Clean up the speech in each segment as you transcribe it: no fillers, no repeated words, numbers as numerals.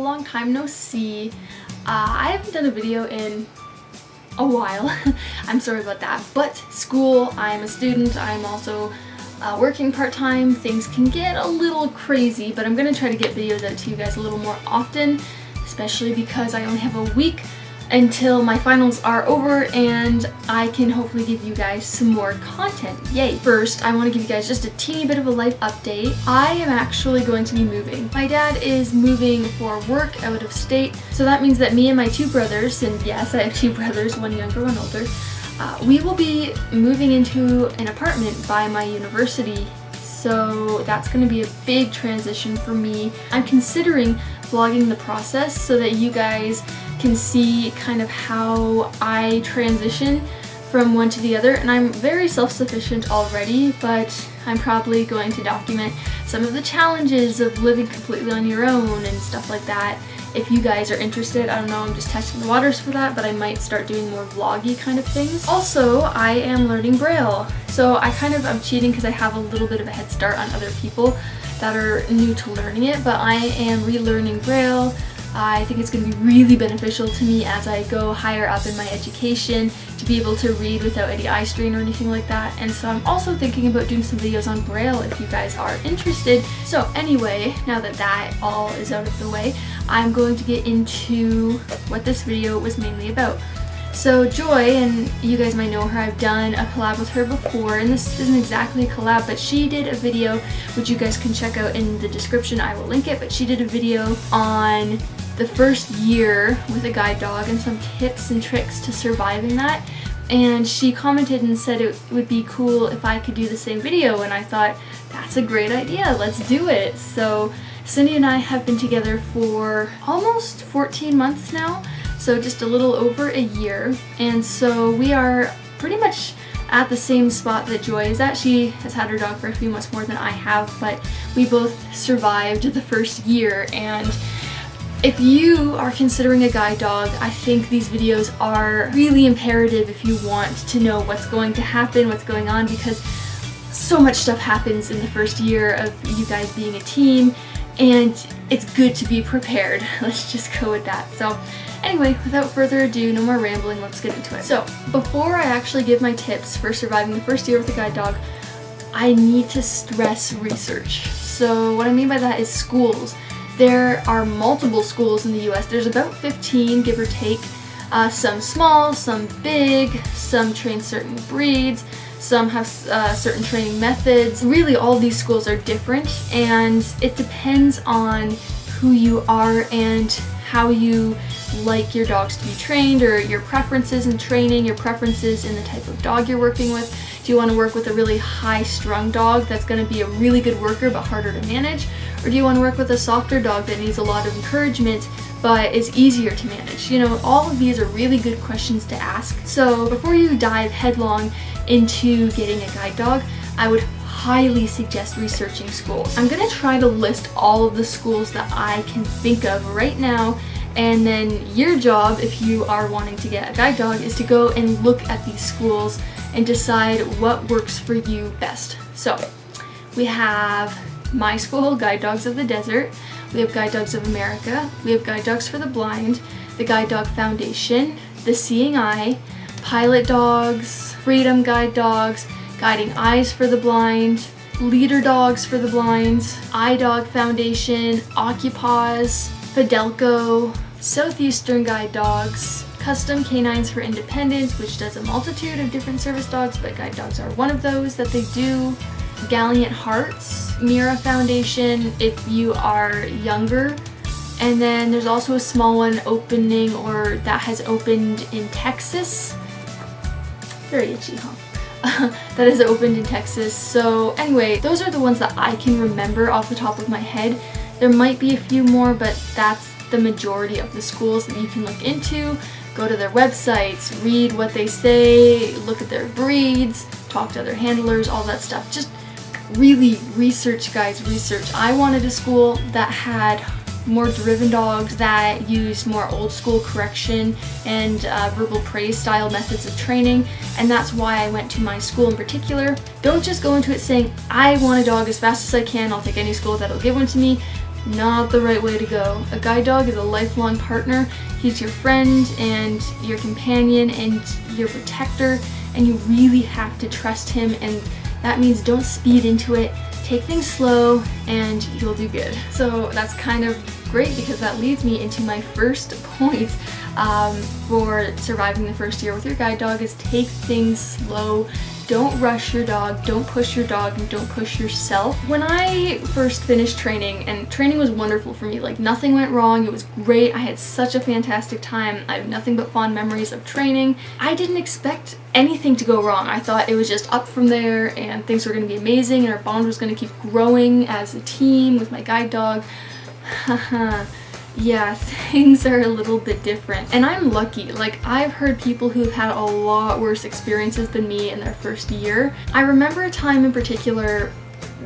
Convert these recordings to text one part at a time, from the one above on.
long time no see. I haven't done a video in a while. I'm sorry about that, but school, I'm a student, I'm also working part-time. Things can get a little crazy, but I'm gonna try to get videos out to you guys a little more often, especially because I only have a week until my finals are over and I can hopefully give you guys some more content. Yay! First, I want to give you guys just a teeny bit of a life update. I am actually going to be moving. My dad is moving for work out of state, so that means that me and my two brothers, and yes, I have two brothers, one younger, one older, we will be moving into an apartment by my university. So that's going to be a big transition for me. I'm considering vlogging the process so that you guys can see kind of how I transition from one to the other. And I'm very self-sufficient already, but I'm probably going to document some of the challenges of living completely on your own and stuff like that. If you guys are interested, I don't know, I'm just testing the waters for that, but I might start doing more vloggy kind of things. Also, I am learning Braille. So I'm cheating because I have a little bit of a head start on other people that are new to learning it, but I am relearning Braille. I think it's going to be really beneficial to me as I go higher up in my education to be able to read without any eye strain or anything like that. And so I'm also thinking about doing some videos on Braille if you guys are interested. So anyway, now that that all is out of the way, I'm going to get into what this video was mainly about. So Joy, and you guys might know her, I've done a collab with her before, and this isn't exactly a collab, but she did a video which you guys can check out in the description. I will link it, but she did a video on the first year with a guide dog and some tips and tricks to surviving that. And she commented and said it would be cool if I could do the same video, and I thought, that's a great idea, let's do it. So Cindy and I have been together for almost 14 months now, so just a little over a year, and so we are pretty much at the same spot that Joy is at. She has had her dog for a few months more than I have, but we both survived the first year. And if you are considering a guide dog, I think these videos are really imperative if you want to know what's going to happen, what's going on, because so much stuff happens in the first year of you guys being a team, and it's good to be prepared. Let's just go with that. So anyway, without further ado, no more rambling, let's get into it. So before I actually give my tips for surviving the first year with a guide dog, I need to stress research. So what I mean by that is schools. There are multiple schools in the US. There's about 15, give or take. Some small, some big, some train certain breeds, some have certain training methods. Really, all these schools are different, and it depends on who you are and how you like your dogs to be trained, or your preferences in training, your preferences in the type of dog you're working with. Do you want to work with a really high-strung dog that's going to be a really good worker but harder to manage? Or do you want to work with a softer dog that needs a lot of encouragement but is easier to manage? You know, all of these are really good questions to ask. So before you dive headlong into getting a guide dog, I would highly suggest researching schools. I'm going to try to list all of the schools that I can think of right now, and then your job, if you are wanting to get a guide dog, is to go and look at these schools and decide what works for you best. So we have my school, Guide Dogs of the Desert, we have Guide Dogs of America, we have Guide Dogs for the Blind, the Guide Dog Foundation, the Seeing Eye, Pilot Dogs, Freedom Guide Dogs, Guiding Eyes for the Blind, Leader Dogs for the Blind, Eye Dog Foundation, Occupaz, Fidelco, Southeastern Guide Dogs, Custom Canines for Independence, which does a multitude of different service dogs, but guide dogs are one of those that they do, Gallant Hearts, Mira Foundation if you are younger, and then there's also a small one opening, or that has opened in Texas. Very itchy, huh? That is opened in Texas. So anyway, those are the ones that I can remember off the top of my head. There might be a few more, but that's the majority of the schools that you can look into. Go to their websites, read what they say, look at their breeds, talk to other handlers, all that stuff. Just really research, guys, research. I wanted a school that had more driven dogs, that used more old school correction and verbal praise style methods of training, and that's why I went to my school in particular. Don't just go into it saying, I want a dog as fast as I can, I'll take any school that'll give one to me. not the right way to go. A guide dog is a lifelong partner. He's your friend and your companion and your protector, and you really have to trust him, and that means don't speed into it. Take things slow and you'll do good. So that's kind of great because that leads me into my first point for surviving the first year with your guide dog is take things slow. Don't rush your dog, don't push your dog, and don't push yourself. When I first finished training, and training was wonderful for me, like nothing went wrong, it was great, I had such a fantastic time, I have nothing but fond memories of training. I didn't expect anything to go wrong. I thought it was just up from there and things were going to be amazing and our bond was going to keep growing as a team with my guide dog. Haha. Yeah, things are a little bit different. And I'm lucky. Like, I've heard people who've had a lot worse experiences than me in their first year. I remember a time in particular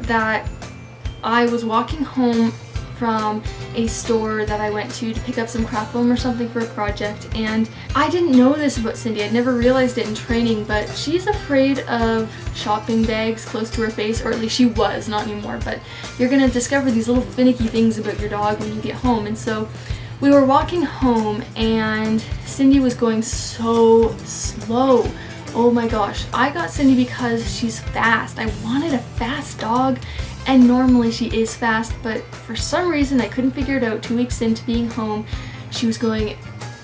that I was walking home from a store that I went to pick up some craft foam or something for a project, and I didn't know this about Cindy. I'd never realized it in training, but she's afraid of shopping bags close to her face, or at least she was, not anymore, but you're gonna discover these little finicky things about your dog when you get home. And so we were walking home and Cindy was going so slow. Oh my gosh, I got Cindy because she's fast. I wanted a fast dog, and normally she is fast, but for some reason I couldn't figure it out. 2 weeks into being home, she was going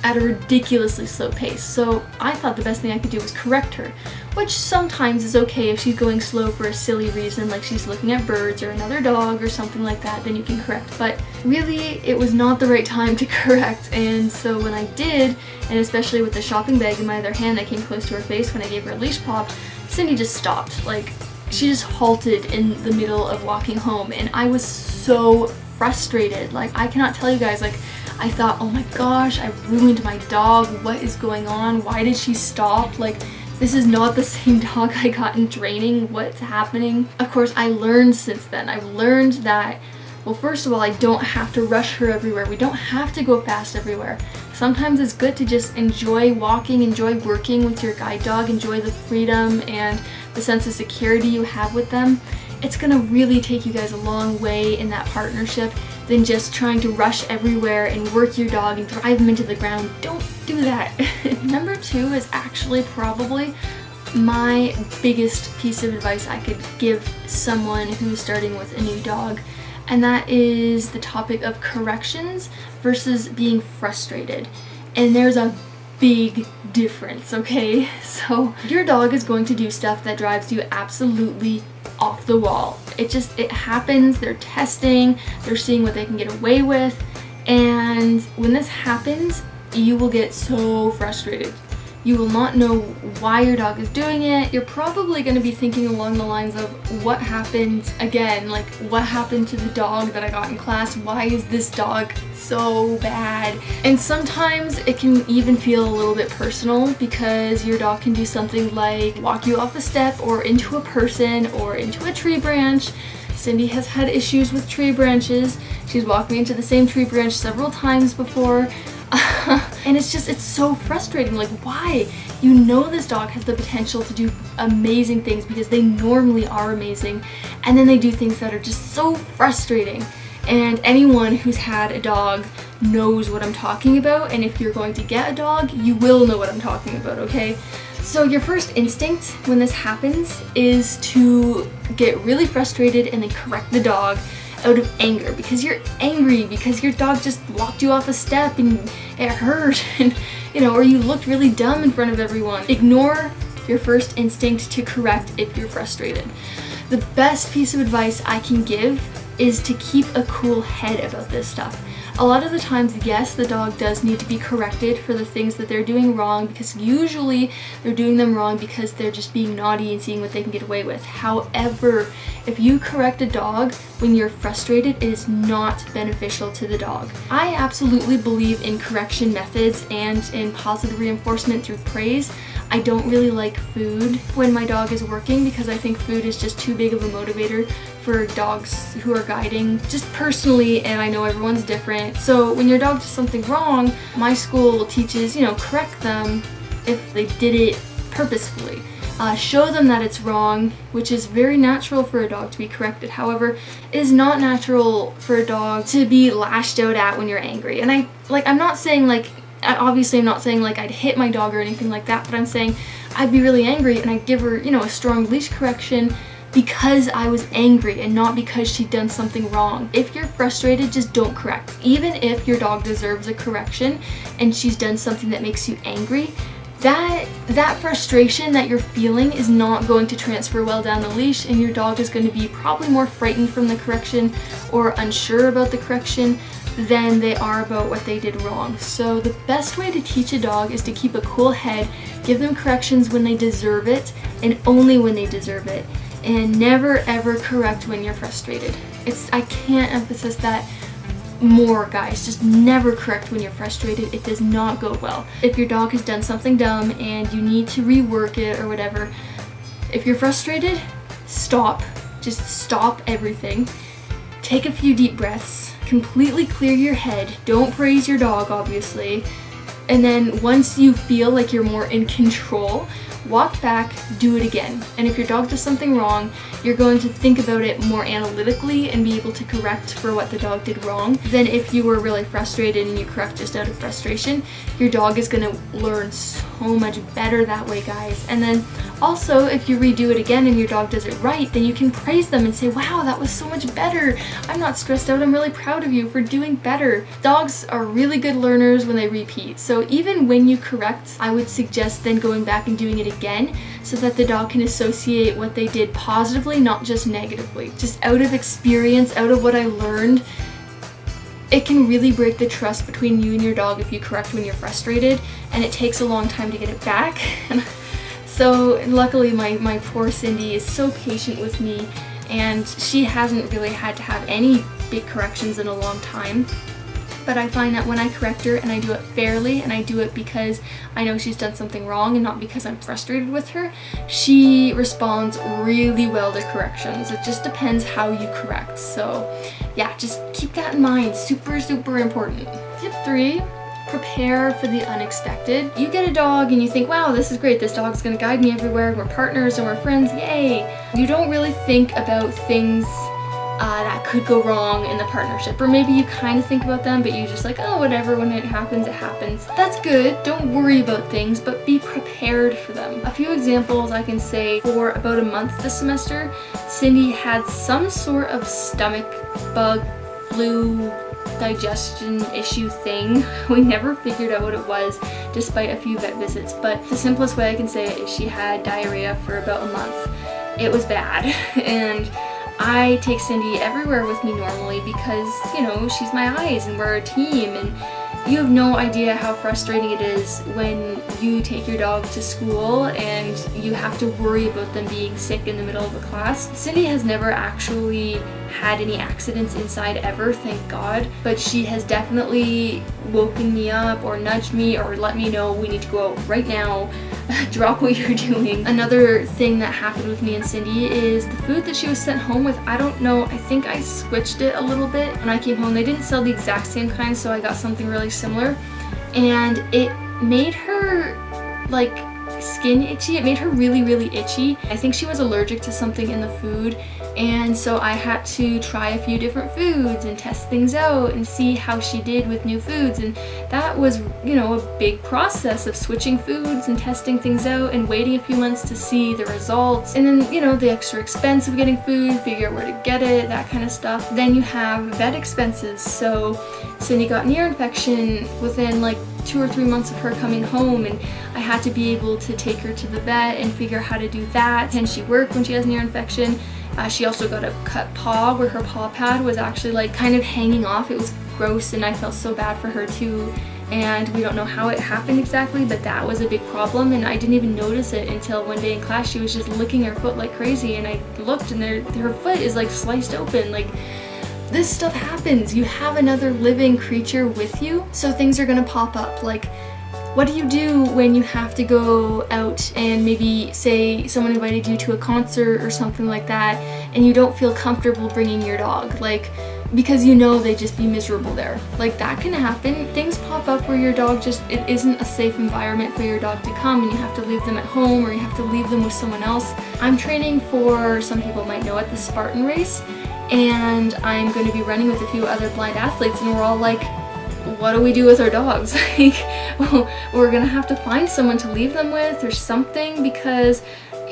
at a ridiculously slow pace. So I thought the best thing I could do was correct her, which sometimes is okay if she's going slow for a silly reason, like she's looking at birds or another dog or something like that, then you can correct. But really, it was not the right time to correct, and so when I did, and especially with the shopping bag in my other hand that came close to her face when I gave her a leash pop, Cindy just stopped. Like, she just halted in the middle of walking home, and I was so frustrated. Like, I cannot tell you guys, like, I thought, oh my gosh, I ruined my dog. What is going on? Why did she stop? Like, this is not the same dog I got in training. What's happening? Of course, I learned since then. I've learned that, well, first of all, I don't have to rush her everywhere. We don't have to go fast everywhere. Sometimes it's good to just enjoy walking, enjoy working with your guide dog, enjoy the freedom and the sense of security you have with them. It's gonna really take you guys a long way in that partnership than just trying to rush everywhere and work your dog and drive him into the ground. Don't do that. Number 2 is actually probably my biggest piece of advice I could give someone who's starting with a new dog, and that is the topic of corrections versus being frustrated. And there's a big difference, okay? So your dog is going to do stuff that drives you absolutely off the wall. It happens. They're testing, they're seeing what they can get away with, and when this happens, you will get so frustrated. You will not know why your dog is doing it. You're probably going to be thinking along the lines of what happened again, like what happened to the dog that I got in class? Why is this dog so bad? And sometimes it can even feel a little bit personal because your dog can do something like walk you off a step or into a person or into a tree branch. Cindy has had issues with tree branches. She's walked me into the same tree branch several times before. And it's so frustrating. Like, why? You know this dog has the potential to do amazing things because they normally are amazing, and then they do things that are just so frustrating. And anyone who's had a dog knows what I'm talking about, and if you're going to get a dog, you will know what I'm talking about, okay? So your first instinct when this happens is to get really frustrated and then correct the dog out of anger, because you're angry because your dog just walked you off a step and it hurt, and or you looked really dumb in front of everyone. Ignore your first instinct to correct if you're frustrated. The best piece of advice I can give is to keep a cool head about this stuff. A lot of the times, yes, the dog does need to be corrected for the things that they're doing wrong, because usually they're doing them wrong because they're just being naughty and seeing what they can get away with. However, if you correct a dog when you're frustrated, it is not beneficial to the dog. I absolutely believe in correction methods and in positive reinforcement through praise. I don't really like food when my dog is working because I think food is just too big of a motivator for dogs who are guiding, just personally, and I know everyone's different. So when your dog does something wrong, my school teaches, correct them if they did it purposefully. show them that it's wrong, which is very natural for a dog to be corrected. However, it is not natural for a dog to be lashed out at when you're angry. And I'm not saying like, obviously I'm not saying like I'd hit my dog or anything like that, but I'm saying I'd be really angry and I'd give her, you know, a strong leash correction because I was angry and not because she'd done something wrong. If you're frustrated, just don't correct. Even if your dog deserves a correction and she's done something that makes you angry, that frustration that you're feeling is not going to transfer well down the leash, and your dog is going to be probably more frightened from the correction or unsure about the correction than they are about what they did wrong. So the best way to teach a dog is to keep a cool head, give them corrections when they deserve it and only when they deserve it, and never ever correct when you're frustrated. I can't emphasize that more, guys. Just never correct when you're frustrated. It does not go well. If your dog has done something dumb and you need to rework it or whatever, if you're frustrated, stop. Just stop everything. Take a few deep breaths. Completely clear your head. Don't praise your dog, obviously. And then once you feel like you're more in control, walk back, do it again. And if your dog does something wrong, you're going to think about it more analytically and be able to correct for what the dog did wrong than if you were really frustrated and you correct just out of frustration. Your dog is going to learn so much better that way, guys. And then also, if you redo it again and your dog does it right, then you can praise them and say, wow, that was so much better. I'm not stressed out. I'm really proud of you for doing better. Dogs are really good learners when they repeat. So even when you correct, I would suggest then going back and doing it again so that the dog can associate what they did positively, not just negatively. Just out of experience, out of what I learned, it can really break the trust between you and your dog if you correct when you're frustrated, and it takes a long time to get it back. So luckily my poor Cindy is so patient with me, and she hasn't really had to have any big corrections in a long time. But I find that when I correct her and I do it fairly and I do it because I know she's done something wrong and not because I'm frustrated with her, she responds really well to corrections. It just depends how you correct. So yeah, just keep that in mind. Super, super important. Tip 3. Prepare for the unexpected. You get a dog and you think, wow, this is great. This dog's gonna guide me everywhere. We're partners and we're friends. Yay. You don't really think about things that could go wrong in the partnership, or maybe you kind of think about them but you just like, oh, whatever, when it happens, it happens. That's good. Don't worry about things, but be prepared for them. A few examples I can say: for about a month this semester, Cindy had some sort of stomach bug, flu, digestion issue thing. We never figured out what it was despite a few vet visits, but the simplest way I can say it is she had diarrhea for about a month. It was bad, and I take Cindy everywhere with me normally because, you know, she's my eyes and we're a team, and you have no idea how frustrating it is when you take your dog to school and you have to worry about them being sick in the middle of a class. Cindy has never actually had any accidents inside ever, thank God, but she has definitely woken me up or nudged me or let me know we need to go out right now. Drop what you're doing. Another thing that happened with me and Cindy is the food that she was sent home with. I don't know, I think I switched it a little bit when I came home. They didn't sell the exact same kind, so I got something really similar, and it made her like skin itchy. It made her really, really itchy. I think she was allergic to something in the food, and so I had to try a few different foods and test things out and see how she did with new foods, and that was, you know, a big process of switching foods and testing things out and waiting a few months to see the results, and then, you know, the extra expense of getting food, figure out where to get it, that kind of stuff. Then you have vet expenses. So Cindy got an ear infection within like 2 or 3 months of her coming home, and I had to be able to take her to the vet and figure out how to do that. Can she work when she has an ear infection? She also got a cut paw where her paw pad was actually like kind of hanging off. It was gross, and I felt so bad for her too. And we don't know how it happened exactly, but that was a big problem, and I didn't even notice it until one day in class she was just licking her foot like crazy, and I looked and her foot is like sliced open. Like, this stuff happens. You have another living creature with you, so things are gonna pop up. Like What do you do when you have to go out and maybe say someone invited you to a concert or something like that and you don't feel comfortable bringing your dog? Like, because you know they'd just be miserable there. Like, that can happen. Things pop up where your dog it isn't a safe environment for your dog to come, and you have to leave them at home or you have to leave them with someone else. I'm training for, some people might know it, the Spartan race, and I'm going to be running with a few other blind athletes, and we're all like, what do we do with our dogs? Like, we're gonna have to find someone to leave them with or something, because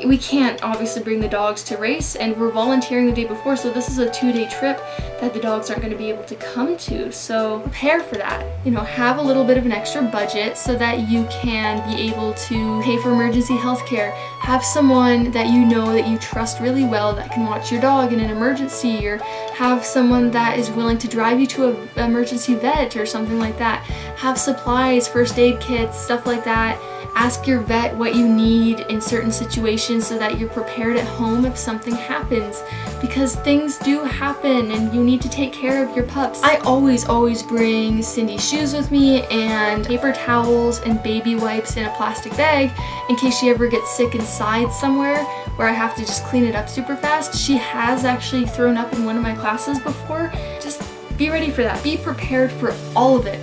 we can't obviously bring the dogs to race, and we're volunteering the day before, so this is a 2-day trip that the dogs aren't going to be able to come to. So prepare for that. You know, have a little bit of an extra budget so that you can be able to pay for emergency health care. Have someone that you know that you trust really well that can watch your dog in an emergency, or have someone that is willing to drive you to an emergency vet or something like that. Have supplies, first aid kits, stuff like that. Ask your vet what you need in certain situations so that you're prepared at home if something happens, because things do happen and you need to take care of your pups. I always bring Cindy's shoes with me and paper towels and baby wipes in a plastic bag in case she ever gets sick inside somewhere where I have to just clean it up super fast. She has actually thrown up in one of my classes before. Just be ready for that. Be prepared for all of it.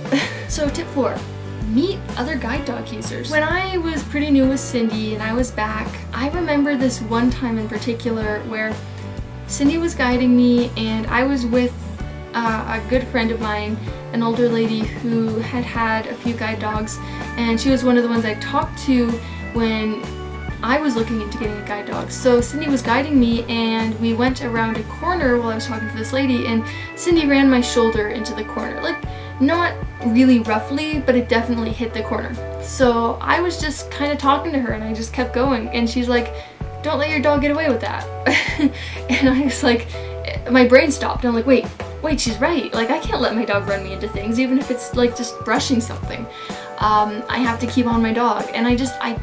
So tip 4. Meet other guide dog users. When I was pretty new with Cindy and I was back, I remember this one time in particular where Cindy was guiding me and I was with a good friend of mine, an older lady who had a few guide dogs, and she was one of the ones I talked to when I was looking into getting a guide dog. So Cindy was guiding me and we went around a corner while I was talking to this lady, and Cindy ran my shoulder into the corner. Like, not really roughly, but it definitely hit the corner. So I was just kind of talking to her and I just kept going, and she's like, don't let your dog get away with that. And I was like, my brain stopped. I'm like, wait, she's right. Like, I can't let my dog run me into things, even if it's like just brushing something. I have to keep on my dog. And I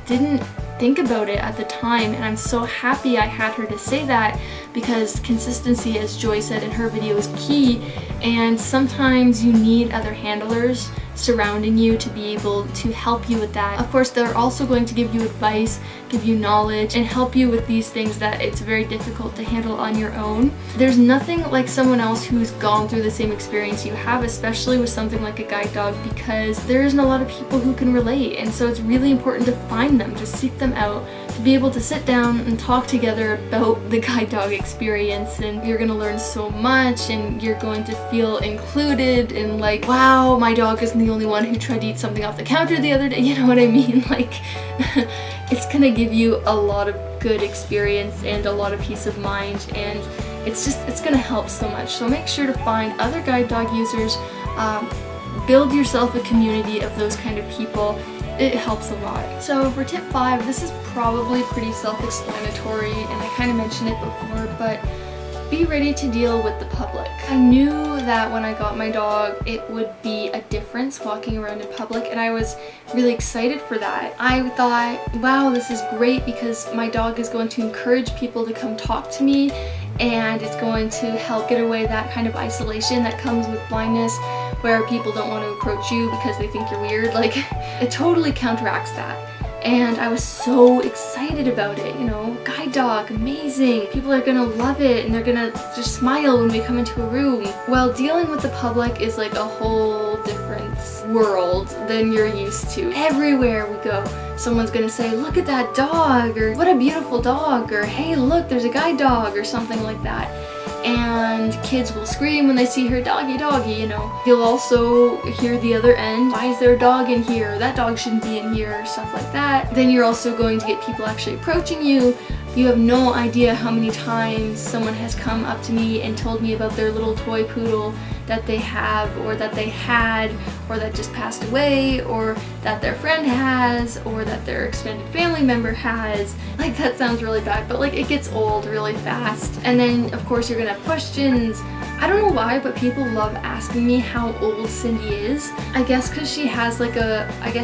didn't think about it at the time, and I'm so happy I had her to say that, because consistency, as Joy said in her video, is key, and sometimes you need other handlers surrounding you to be able to help you with that. Of course, they're also going to give you advice, give you knowledge, and help you with these things that it's very difficult to handle on your own. There's nothing like someone else who's gone through the same experience you have, especially with something like a guide dog, because there isn't a lot of people who can relate, and so it's really important to find them, to seek them out, to be able to sit down and talk together about the guide dog experience. And you're gonna learn so much, and you're going to feel included, and like, wow, my dog isn't the only one who tried to eat something off the counter the other day, you know what I mean? Like, it's gonna give you a lot of good experience and a lot of peace of mind, and it's gonna help so much. So make sure to find other guide dog users, build yourself a community of those kind of people. It helps a lot. So for tip 5, this is probably pretty self-explanatory, and I kind of mentioned it before, but be ready to deal with the public. I knew that when I got my dog, it would be a difference walking around in public, and I was really excited for that. I thought, wow, this is great, because my dog is going to encourage people to come talk to me, and it's going to help get away that kind of isolation that comes with blindness, where people don't want to approach you because they think you're weird. Like, it totally counteracts that. And I was so excited about it, you know, guide dog, amazing. People are gonna love it, and they're gonna just smile when we come into a room. Well, dealing with the public is like a whole different world than you're used to. Everywhere we go, someone's gonna say, look at that dog, or what a beautiful dog, or hey, look, there's a guide dog, or something like that. And kids will scream when they see her, doggy, doggy, you know. You'll also hear the other end, why is there a dog in here? That dog shouldn't be in here, or stuff like that. Then you're also going to get people actually approaching you. You have no idea how many times someone has come up to me and told me about their little toy poodle that they have, or that they had, or that just passed away, or that their friend has, or that their extended family member has. Like, that sounds really bad, but like, it gets old really fast. And then of course you're gonna have questions. I don't know why, but people love asking me how old Cindy is. I guess because she has like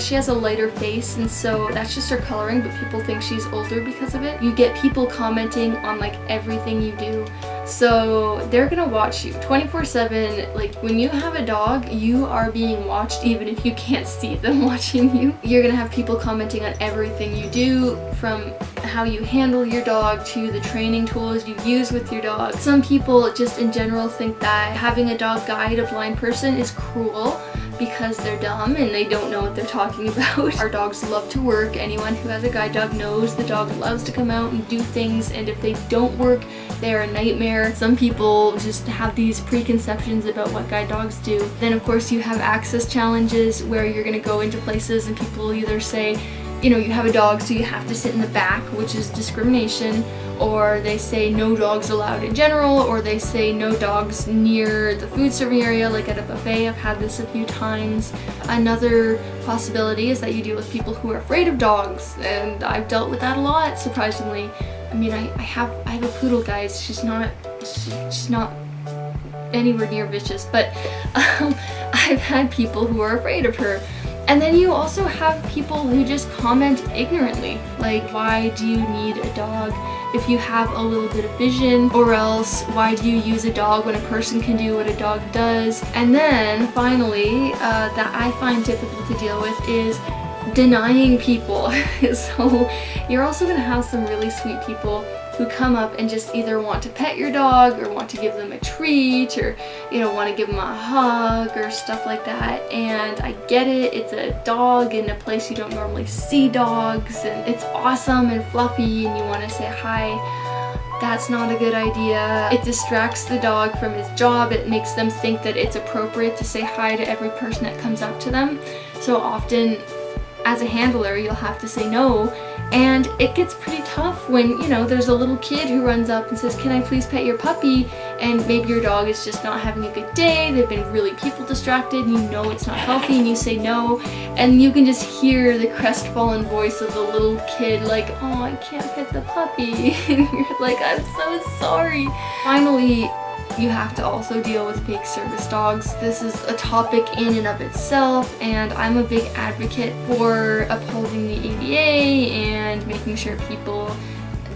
she has a lighter face, and so that's just her coloring, but people think she's older because of it. You get people commenting on like everything you do. So they're gonna watch you 24/7. Like when you have a dog, you are being watched even if you can't see them watching you. You're gonna have people commenting on everything you do, from how you handle your dog to the training tools you use with your dog. Some people just in general think that having a dog guide a blind person is cruel because they're dumb and they don't know what they're talking about. Our dogs love to work. Anyone who has a guide dog knows the dog loves to come out and do things, and if they don't work, they're a nightmare. Some people just have these preconceptions about what guide dogs do. Then of course you have access challenges where you're gonna go into places and people either say, you know, you have a dog so you have to sit in the back, which is discrimination, or they say no dogs allowed in general, or they say no dogs near the food serving area, like at a buffet. I've had this a few times. Another possibility is that you deal with people who are afraid of dogs, and I've dealt with that a lot, surprisingly. I mean, I have a poodle, guys. She's not anywhere near vicious, but I've had people who are afraid of her. And then you also have people who just comment ignorantly, like, why do you need a dog if you have a little bit of vision? Or else, why do you use a dog when a person can do what a dog does? And then finally, that I find difficult to deal with is denying people. So you're also gonna have some really sweet people who come up and just either want to pet your dog or want to give them a treat, or, you know, want to give them a hug or stuff like that. And I get it, it's a dog in a place you don't normally see dogs, and it's awesome and fluffy and you want to say hi. That's not a good idea. It distracts the dog from his job. It makes them think that it's appropriate to say hi to every person that comes up to them. So often as a handler, you'll have to say no. And it gets pretty tough when, you know, there's a little kid who runs up and says, can I please pet your puppy? And maybe your dog is just not having a good day, they've been really people distracted, and you know it's not healthy, and you say no, and you can just hear the crestfallen voice of the little kid like, oh, I can't pet the puppy. And you're like, I'm so sorry. Finally, you have to also deal with fake service dogs. This is a topic in and of itself, and I'm a big advocate for upholding the ADA and making sure people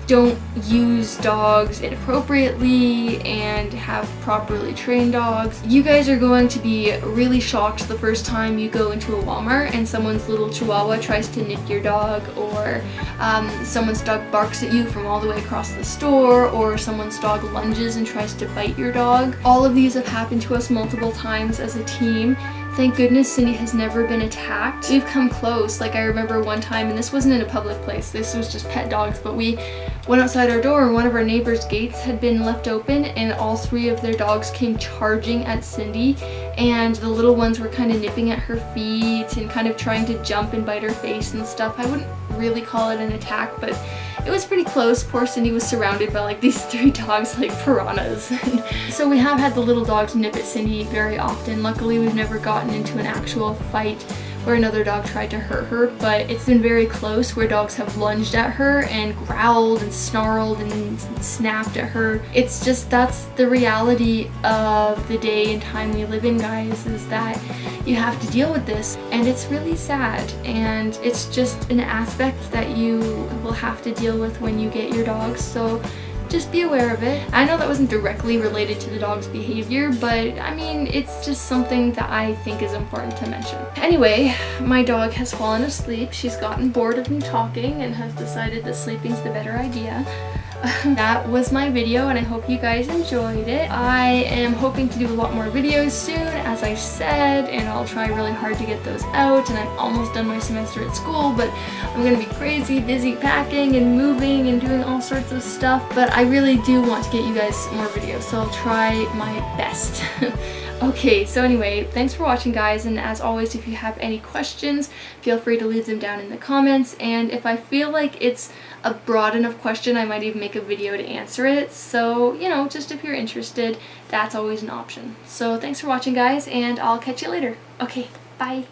don't use dogs inappropriately and have properly trained dogs. You guys are going to be really shocked the first time you go into a Walmart and someone's little chihuahua tries to nip your dog, or someone's dog barks at you from all the way across the store, or someone's dog lunges and tries to bite your dog. All of these have happened to us multiple times as a team. Thank goodness Cindy has never been attacked. We've come close. Like, I remember one time, and this wasn't in a public place, this was just pet dogs, but we went outside our door and one of our neighbors' gates had been left open and all three of their dogs came charging at Cindy, and the little ones were kind of nipping at her feet and kind of trying to jump and bite her face and stuff. I wouldn't really call it an attack, but it was pretty close. Poor Cindy was surrounded by like these three dogs like piranhas. So we have had the little dogs nip at Cindy very often. Luckily we've never gotten into an actual fight where another dog tried to hurt her, but it's been very close where dogs have lunged at her and growled and snarled and snapped at her. It's just, that's the reality of the day and time we live in, guys, is that you have to deal with this, and it's really sad, and it's just an aspect that you will have to deal with when you get your dogs. So just be aware of it. I know that wasn't directly related to the dog's behavior, but I mean, it's just something that I think is important to mention. Anyway, my dog has fallen asleep. She's gotten bored of me talking and has decided that sleeping's the better idea. That was my video, and I hope you guys enjoyed it. I am hoping to do a lot more videos soon, as I said, and I'll try really hard to get those out, and I'm almost done my semester at school, but I'm gonna be crazy busy packing and moving and doing all sorts of stuff, but I really do want to get you guys more videos, so I'll try my best. Okay, so anyway, thanks for watching, guys, and as always, if you have any questions, feel free to leave them down in the comments, and if I feel like it's a broad enough question, I might even make a video to answer it. So, you know, just if you're interested, that's always an option. So thanks for watching, guys, and I'll catch you later. Okay, bye.